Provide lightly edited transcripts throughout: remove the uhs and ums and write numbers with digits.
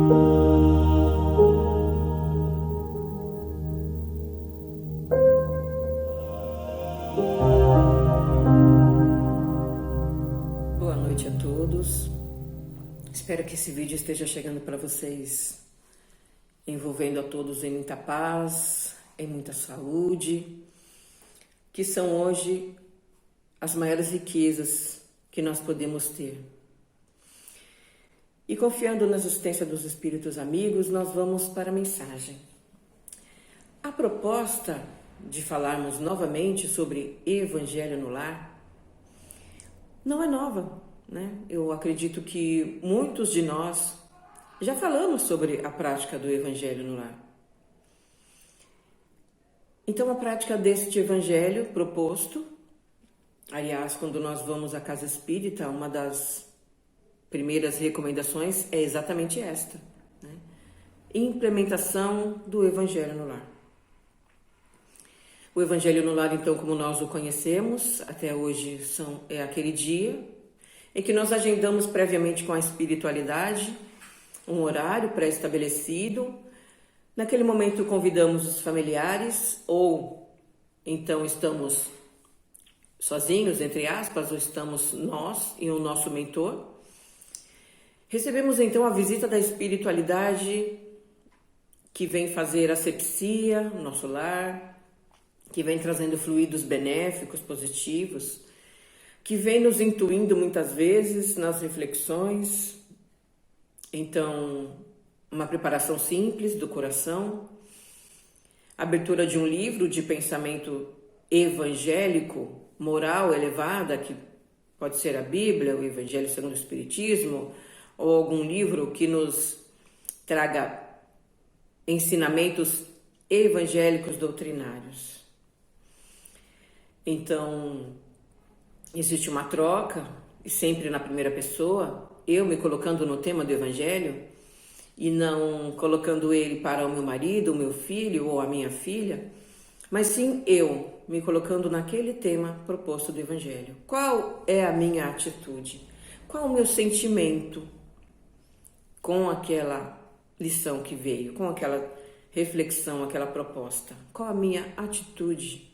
Boa noite a todos. Espero que esse vídeo esteja chegando para vocês, envolvendo a todos em muita paz, em muita saúde, que são hoje as maiores riquezas que nós podemos ter. E confiando na existência dos espíritos amigos, nós vamos para a mensagem. A proposta de falarmos novamente sobre Evangelho no Lar não é nova, né? Eu acredito que muitos de nós já falamos sobre a prática do Evangelho no Lar. Então, a prática deste Evangelho proposto, aliás, quando nós vamos à casa espírita, uma das primeiras recomendações é exatamente esta, né? Implementação do Evangelho no Lar. O Evangelho no Lar, então, como nós o conhecemos, até hoje é aquele dia em que nós agendamos previamente com a espiritualidade um horário pré-estabelecido. Naquele momento convidamos os familiares, ou então estamos sozinhos, entre aspas, ou estamos nós e o nosso mentor. Recebemos então a visita da espiritualidade que vem fazer asepsia no nosso lar, que vem trazendo fluidos benéficos, positivos, que vem nos intuindo muitas vezes nas reflexões. Então, uma preparação simples do coração, abertura de um livro de pensamento evangélico, moral elevada, que pode ser a Bíblia, o Evangelho segundo o Espiritismo, ou algum livro que nos traga ensinamentos evangélicos doutrinários. Então, existe uma troca, e sempre na primeira pessoa, eu me colocando no tema do Evangelho, e não colocando ele para o meu marido, o meu filho ou a minha filha, mas sim eu me colocando naquele tema proposto do Evangelho. Qual é a minha atitude? Qual o meu sentimento com aquela lição que veio, com aquela reflexão, aquela proposta? Qual a minha atitude?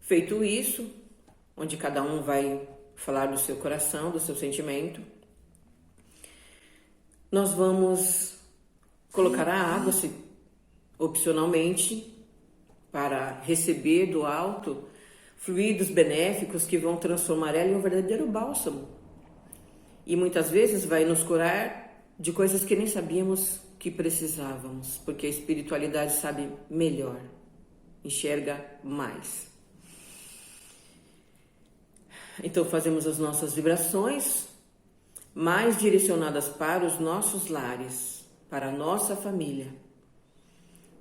Feito isso, onde cada um vai falar do seu coração, do seu sentimento, nós vamos colocar a água, opcionalmente, para receber do alto fluidos benéficos que vão transformar ela em um verdadeiro bálsamo. E muitas vezes vai nos curar de coisas que nem sabíamos que precisávamos, porque a espiritualidade sabe melhor, enxerga mais. Então fazemos as nossas vibrações mais direcionadas para os nossos lares, para a nossa família.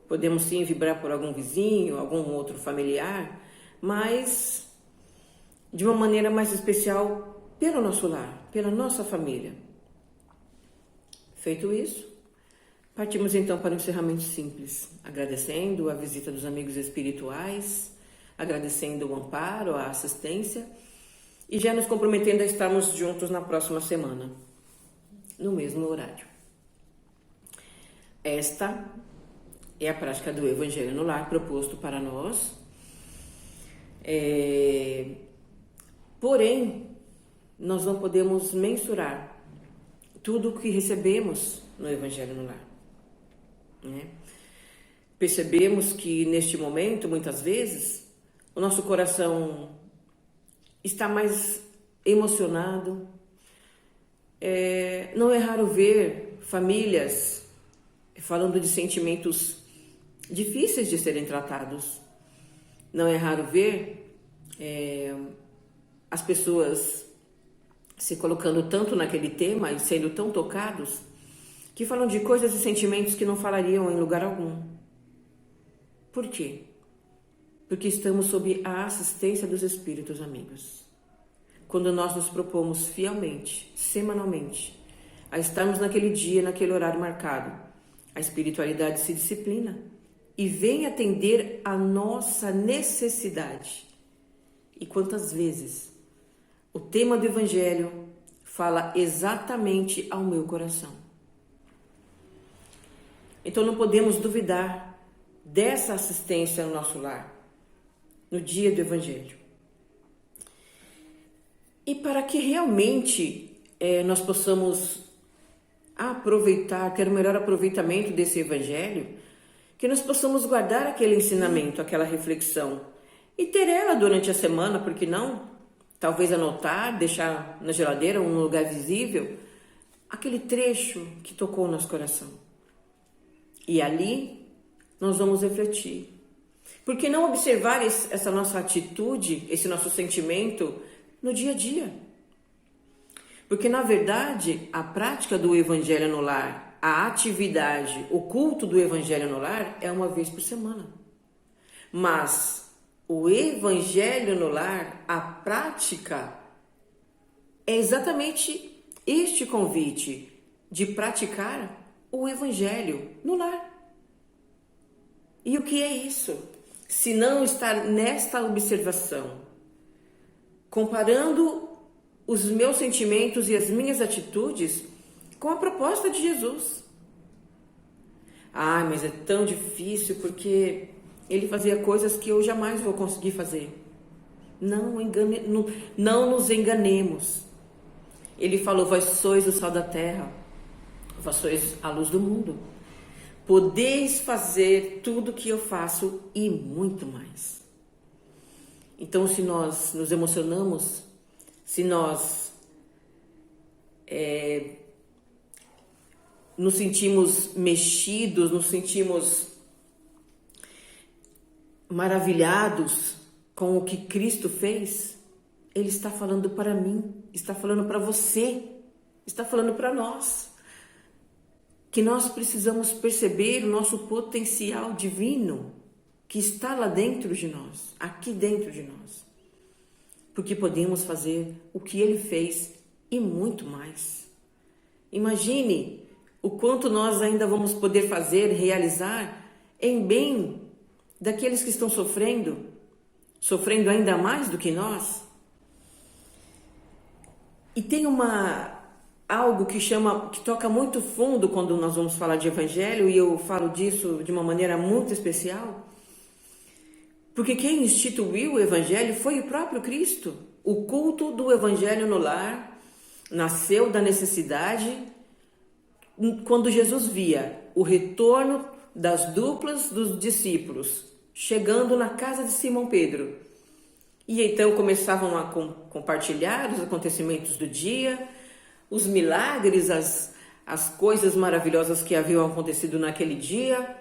Podemos sim vibrar por algum vizinho, algum outro familiar, mas de uma maneira mais especial pelo nosso lar, pela nossa família. Feito isso, partimos então para o encerramento simples, agradecendo a visita dos amigos espirituais, agradecendo o amparo, a assistência, e já nos comprometendo a estarmos juntos na próxima semana, no mesmo horário. Esta é a prática do Evangelho no Lar proposto para nós. Porém, nós não podemos mensurar tudo o que recebemos no Evangelho no Lar, né? Percebemos que neste momento, muitas vezes, o nosso coração está mais emocionado. Não é raro ver famílias falando de sentimentos difíceis de serem tratados. Não é raro ver as pessoas se colocando tanto naquele tema e sendo tão tocados que falam de coisas e sentimentos que não falariam em lugar algum. Por quê? Porque estamos sob a assistência dos espíritos amigos. Quando nós nos propomos fielmente, semanalmente, a estarmos naquele dia, naquele horário marcado, a espiritualidade se disciplina e vem atender a nossa necessidade. E quantas vezes o tema do Evangelho fala exatamente ao meu coração. Então não podemos duvidar dessa assistência no nosso lar, no dia do Evangelho. E para que realmente nós possamos aproveitar, ter o melhor aproveitamento desse Evangelho, que nós possamos guardar aquele ensinamento, aquela reflexão e ter ela durante a semana, por que não? Talvez anotar, deixar na geladeira, um lugar visível, aquele trecho que tocou o nosso coração. E ali nós vamos refletir. Por que não observar essa nossa atitude, esse nosso sentimento no dia a dia? Porque, na verdade, a prática do Evangelho no lar, a atividade, o culto do Evangelho no lar é uma vez por semana. Mas o Evangelho no lar, a prática, é exatamente este convite de praticar o Evangelho no lar. E o que é isso? Se não estar nesta observação, comparando os meus sentimentos e as minhas atitudes com a proposta de Jesus. Ah, mas é tão difícil porque ele fazia coisas que eu jamais vou conseguir fazer. Não nos enganemos. Ele falou, vós sois o sal da terra, vós sois a luz do mundo. Podeis fazer tudo o que eu faço e muito mais. Então, se nós nos emocionamos, se nós nos sentimos mexidos, nos sentimos maravilhados com o que Cristo fez, Ele está falando para mim, está falando para você, está falando para nós, que nós precisamos perceber o nosso potencial divino que está lá dentro de nós, aqui dentro de nós. Porque podemos fazer o que Ele fez e muito mais. Imagine o quanto nós ainda vamos poder fazer, realizar em bem daqueles que estão sofrendo ainda mais do que nós. E tem algo que toca muito fundo quando nós vamos falar de Evangelho, e eu falo disso de uma maneira muito especial. Porque quem instituiu o Evangelho foi o próprio Cristo. O culto do Evangelho no lar nasceu da necessidade quando Jesus via o retorno das duplas dos discípulos chegando na casa de Simão Pedro. E então começavam a compartilhar os acontecimentos do dia, os milagres, as coisas maravilhosas que haviam acontecido naquele dia.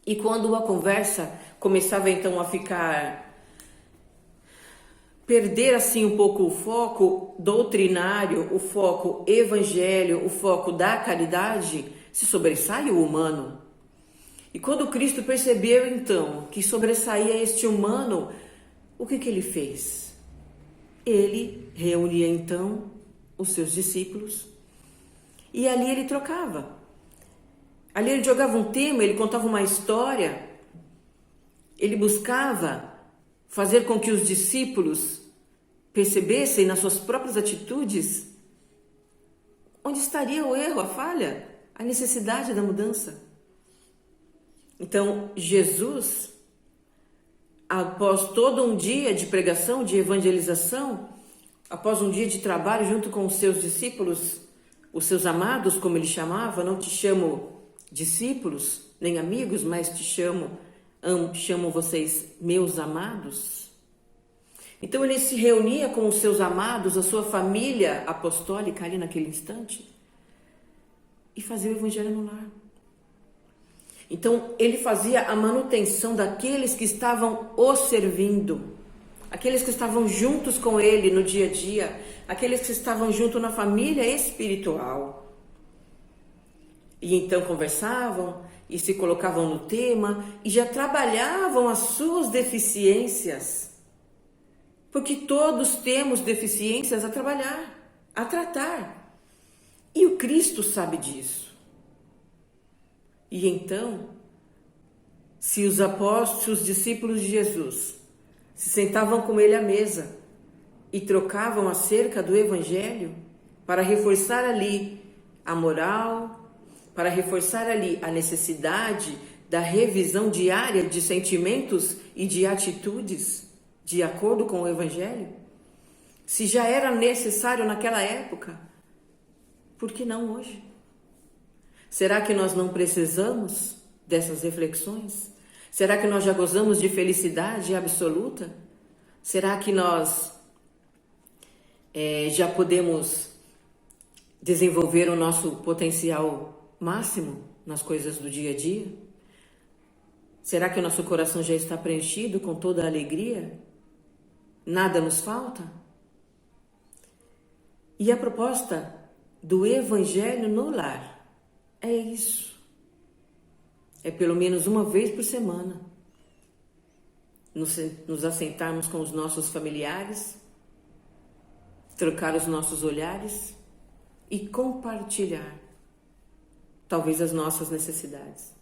E quando a conversa começava então a perder assim um pouco o foco doutrinário, o foco evangelho, o foco da caridade, se sobressai o humano. E quando Cristo percebeu então que sobressaía este humano, o que ele fez? Ele reunia então os seus discípulos e ali ele trocava. Ali ele jogava um tema, ele contava uma história, ele buscava fazer com que os discípulos percebessem nas suas próprias atitudes onde estaria o erro, a falha, a necessidade da mudança. Então, Jesus, após todo um dia de pregação, de evangelização, após um dia de trabalho junto com os seus discípulos, os seus amados, como ele chamava, não te chamo discípulos, nem amigos, mas te chamo vocês meus amados. Então ele se reunia com os seus amados, a sua família apostólica ali naquele instante e fazia o evangelho no lar. Então ele fazia a manutenção daqueles que estavam o servindo, aqueles que estavam juntos com ele no dia a dia, aqueles que estavam junto na família espiritual. E então conversavam e se colocavam no tema e já trabalhavam as suas deficiências. Porque todos temos deficiências a trabalhar, a tratar. E o Cristo sabe disso. E então, se os apóstolos, os discípulos de Jesus, se sentavam com ele à mesa e trocavam acerca do Evangelho para reforçar ali a moral, para reforçar ali a necessidade da revisão diária de sentimentos e de atitudes de acordo com o Evangelho? Se já era necessário naquela época, por que não hoje? Será que nós não precisamos dessas reflexões? Será que nós já gozamos de felicidade absoluta? Será que nós já podemos desenvolver o nosso potencial máximo nas coisas do dia a dia? Será que o nosso coração já está preenchido com toda a alegria? Nada nos falta? E a proposta do Evangelho no lar é isso. É pelo menos uma vez por semana nos assentarmos com os nossos familiares, trocar os nossos olhares e compartilhar, talvez, as nossas necessidades.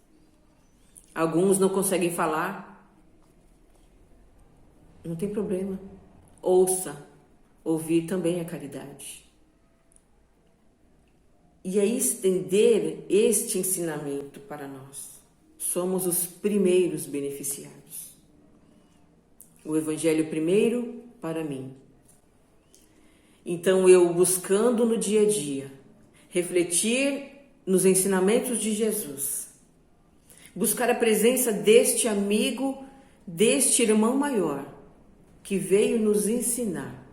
Alguns não conseguem falar, não tem problema. Ouça, ouvir também é caridade. E é estender este ensinamento para nós. Somos os primeiros beneficiados. O Evangelho primeiro para mim. Então eu, buscando no dia a dia refletir nos ensinamentos de Jesus, buscar a presença deste amigo, deste irmão maior, que veio nos ensinar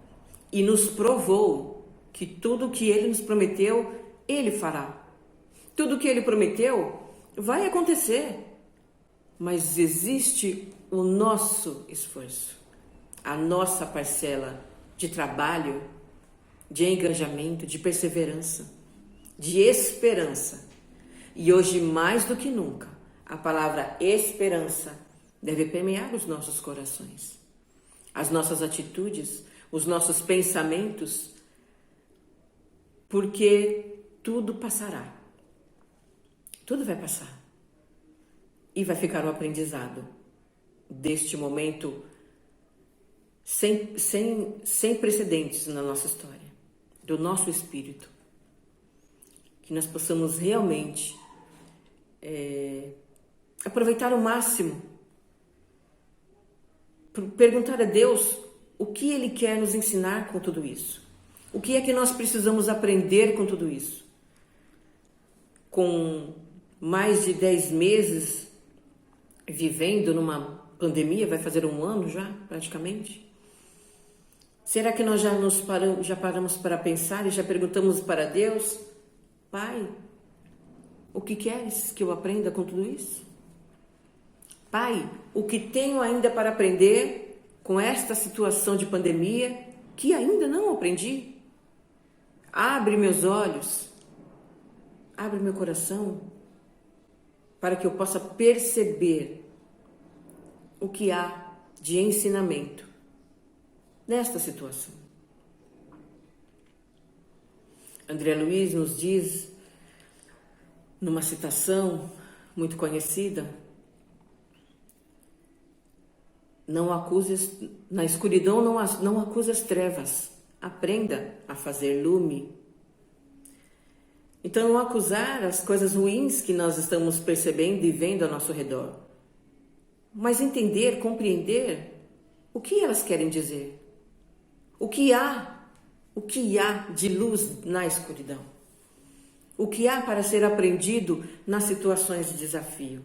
e nos provou que tudo o que ele nos prometeu, ele fará. Tudo o que ele prometeu vai acontecer, mas existe o nosso esforço, a nossa parcela de trabalho, de engajamento, de perseverança, de esperança. E hoje, mais do que nunca, a palavra esperança deve permear os nossos corações, as nossas atitudes, os nossos pensamentos, porque tudo passará. Tudo vai passar. E vai ficar um aprendizado deste momento sem precedentes na nossa história, do nosso espírito. Que nós possamos realmente aproveitar ao máximo, perguntar a Deus o que Ele quer nos ensinar com tudo isso. O que é que nós precisamos aprender com tudo isso? Com mais de 10 meses vivendo numa pandemia, vai fazer um ano já, praticamente. Será que nós já paramos para pensar e já perguntamos para Deus: Pai, o que queres que eu aprenda com tudo isso? Pai, o que tenho ainda para aprender com esta situação de pandemia que ainda não aprendi? Abre meus olhos, abre meu coração, para que eu possa perceber o que há de ensinamento nesta situação. André Luiz nos diz, numa citação muito conhecida: não acuses, na escuridão não acuse as trevas, aprenda a fazer lume. Então, não acusar as coisas ruins que nós estamos percebendo e vendo ao nosso redor, mas entender, compreender o que elas querem dizer. O que há de luz na escuridão? O que há para ser aprendido nas situações de desafio?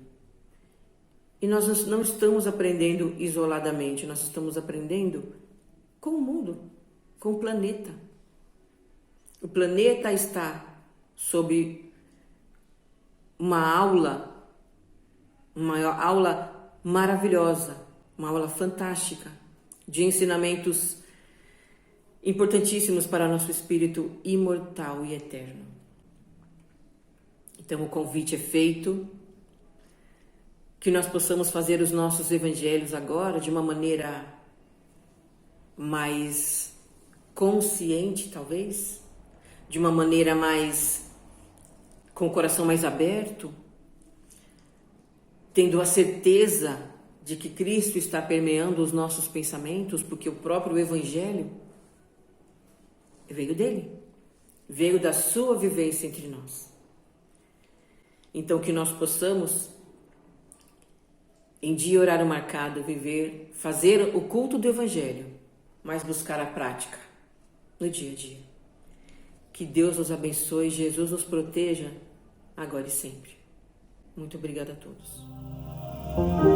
E nós não estamos aprendendo isoladamente, nós estamos aprendendo com o mundo, com o planeta. O planeta está sob uma aula maravilhosa, uma aula fantástica, de ensinamentos importantíssimos para nosso espírito imortal e eterno. Então o convite é feito, que nós possamos fazer os nossos evangelhos agora de uma maneira mais consciente, talvez, de uma maneira mais, com o coração mais aberto, tendo a certeza de que Cristo está permeando os nossos pensamentos, porque o próprio Evangelho veio dele, veio da sua vivência entre nós. Então, que nós possamos, em dia e horário marcado, fazer o culto do Evangelho, mas buscar a prática no dia a dia. Que Deus nos abençoe, Jesus nos proteja, agora e sempre. Muito obrigada a todos.